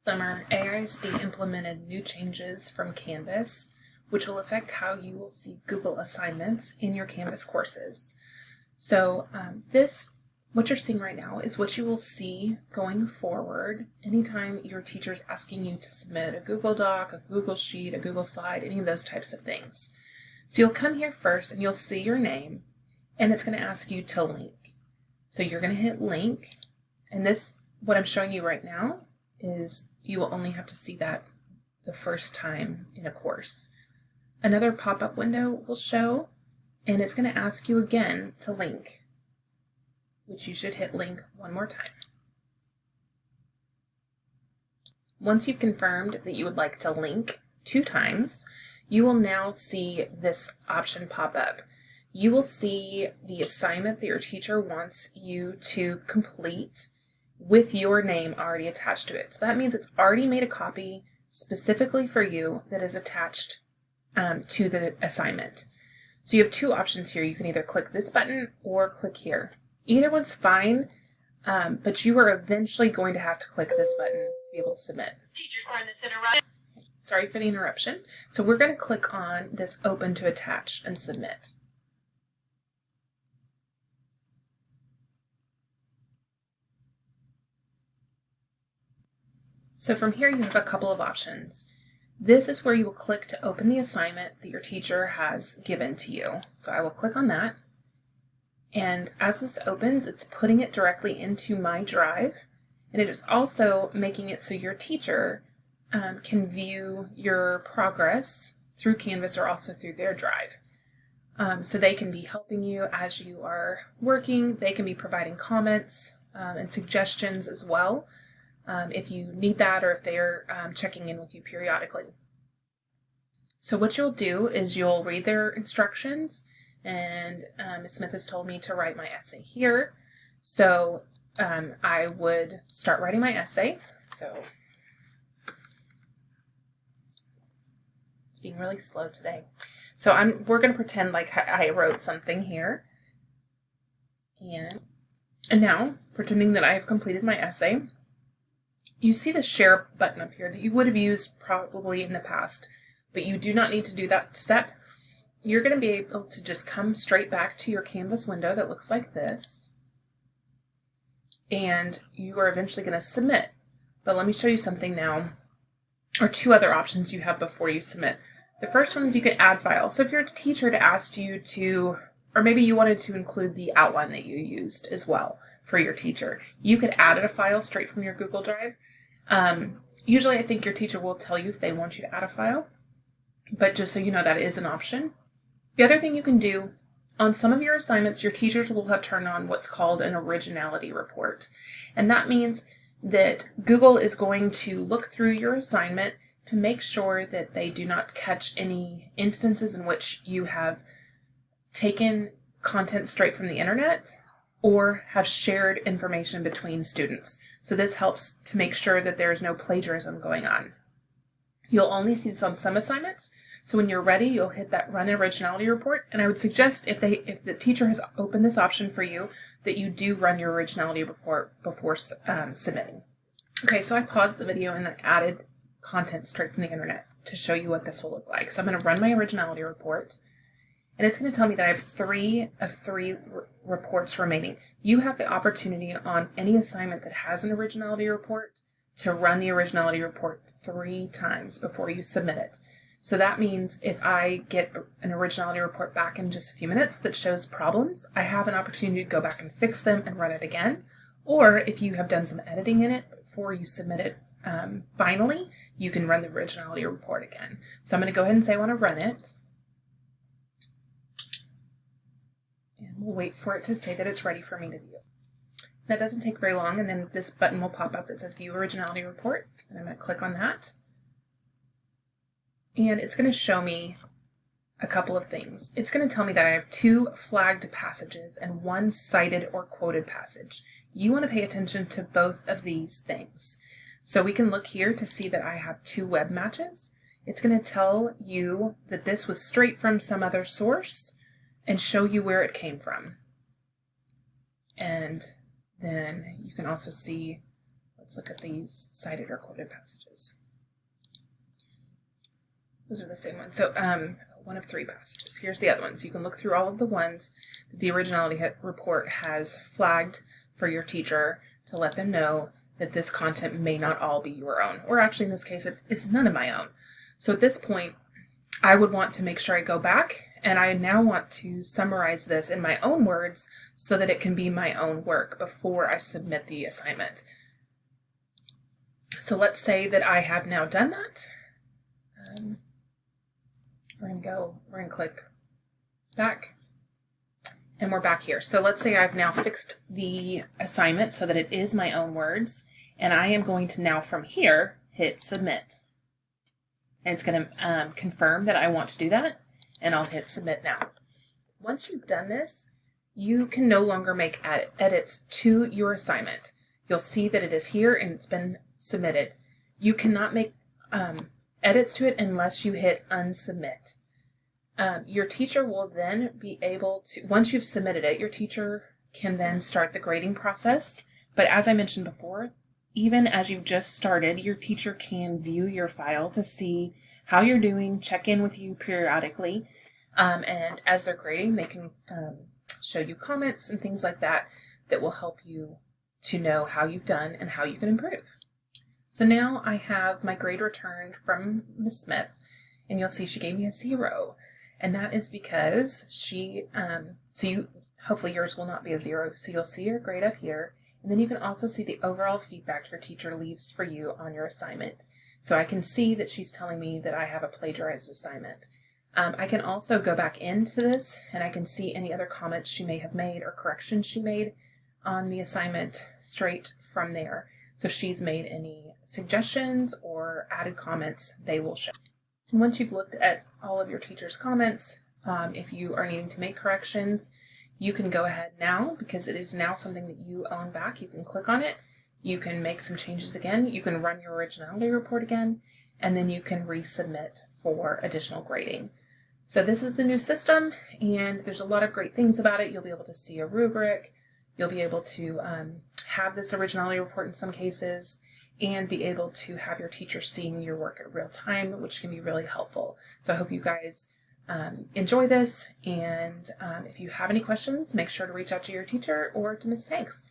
Summer, AISD implemented new changes from Canvas, which will affect how you will see Google assignments in your Canvas courses. So what you're seeing right now is what you will see going forward anytime your teacher is asking you to submit a Google Doc, a Google Sheet, a Google Slide, any of those types of things. So you'll come here first and you'll see your name, and it's going to ask you to link. So you're going to hit link, and what I'm showing you right now is you will only have to see that the first time in a course. Another pop-up window will show, and it's going to ask you again to link, which you should hit link one more time. Once you've confirmed that you would like to link 2 times, you will now see this option pop up. You will see the assignment that your teacher wants you to complete with your name already attached to it. So that means it's already made a copy specifically for you that is attached to the assignment. So you have 2 options here. You can either click this button or click here. Either one's fine, but you are eventually going to have to click this button to be able to submit. Sorry for the interruption. So we're going to click on this open to attach and submit. So from here you have a couple of options. This is where you will click to open the assignment that your teacher has given to you. So I will click on that. And as this opens, it's putting it directly into my drive. And it is also making it so your teacher can view your progress through Canvas or also through their drive. So they can be helping you as you are working. They can be providing comments and suggestions as well, if you need that, or if they are checking in with you periodically. So what you'll do is you'll read their instructions, and Ms. Smith has told me to write my essay here. So I would start writing my essay. So it's being really slow today. So we're going to pretend like I wrote something here. And now, pretending that I have completed my essay, you see the share button up here that you would have used probably in the past, but you do not need to do that step. You're going to be able to just come straight back to your Canvas window that looks like this, and you are eventually going to submit. But let me show you something now, or 2 other options you have before you submit. The first one is you can add files. So if your teacher had asked you to, or maybe you wanted to include the outline that you used as well for your teacher, you could add a file straight from your Google Drive. Usually I think your teacher will tell you if they want you to add a file, but just so you know, that is an option. The other thing you can do, on some of your assignments, your teachers will have turned on what's called an Originality report. And that means that Google is going to look through your assignment to make sure that they do not catch any instances in which you have taken content straight from the internet or have shared information between students. So this helps to make sure that there is no plagiarism going on. You'll only see this on some assignments. So when you're ready, you'll hit that Run Originality Report. And I would suggest if the teacher has opened this option for you, that you do run your Originality Report before submitting. Okay, so I paused the video and I added content straight from the internet to show you what this will look like. So I'm going to run my Originality Report. And it's going to tell me that I have 3 of 3 reports remaining. You have the opportunity on any assignment that has an Originality Report to run the Originality Report 3 times before you submit it. So that means if I get an Originality Report back in just a few minutes that shows problems, I have an opportunity to go back and fix them and run it again. Or if you have done some editing in it before you submit it finally, you can run the Originality Report again. So I'm going to go ahead and say I want to run it. And we'll wait for it to say that it's ready for me to view. That doesn't take very long, and then this button will pop up that says View Originality Report, and I'm going to click on that. And it's going to show me a couple of things. It's going to tell me that I have 2 flagged passages and 1 cited or quoted passage. You want to pay attention to both of these things. So we can look here to see that I have 2 web matches. It's going to tell you that this was straight from some other source and show you where it came from. And then you can also see, let's look at these cited or quoted passages. Those are the same ones. So one of 3 passages. Here's the other ones. You can look through all of the ones that the Originality report has flagged for your teacher to let them know that this content may not all be your own. Or actually, in this case, it's none of my own. So at this point, I would want to make sure I go back, and I now want to summarize this in my own words so that it can be my own work before I submit the assignment. So let's say that I have now done that. We're going to click back, and we're back here. So let's say I've now fixed the assignment so that it is my own words, and I am going to now from here hit submit. And it's going to confirm that I want to do that, and I'll hit submit now. Once you've done this, you can no longer make edits to your assignment. You'll see that it is here and it's been submitted. You cannot make edits to it unless you hit unsubmit. Your teacher will then be able to, once you've submitted it, your teacher can then start the grading process. But as I mentioned before, even as you've just started, your teacher can view your file to see how you're doing, check in with you periodically, and as they're grading, they can show you comments and things like that that will help you to know how you've done and how you can improve. So now I have my grade returned from Ms. Smith, and you'll see she gave me a 0. And that is because hopefully yours will not be a 0. So you'll see your grade up here. And then you can also see the overall feedback your teacher leaves for you on your assignment. So I can see that she's telling me that I have a plagiarized assignment. I can also go back into this and I can see any other comments she may have made or corrections she made on the assignment straight from there. So if she's made any suggestions or added comments, they will show. And once you've looked at all of your teacher's comments, if you are needing to make corrections, you can go ahead now, because it is now something that you own back. You can click on it, you can make some changes again, you can run your Originality report again, and then you can resubmit for additional grading. So this is the new system, and there's a lot of great things about it. You'll be able to see a rubric, you'll be able to have this Originality report in some cases, and be able to have your teacher seeing your work at real time, which can be really helpful. So I hope you guys enjoy this, and if you have any questions, make sure to reach out to your teacher or to Ms. Hanks.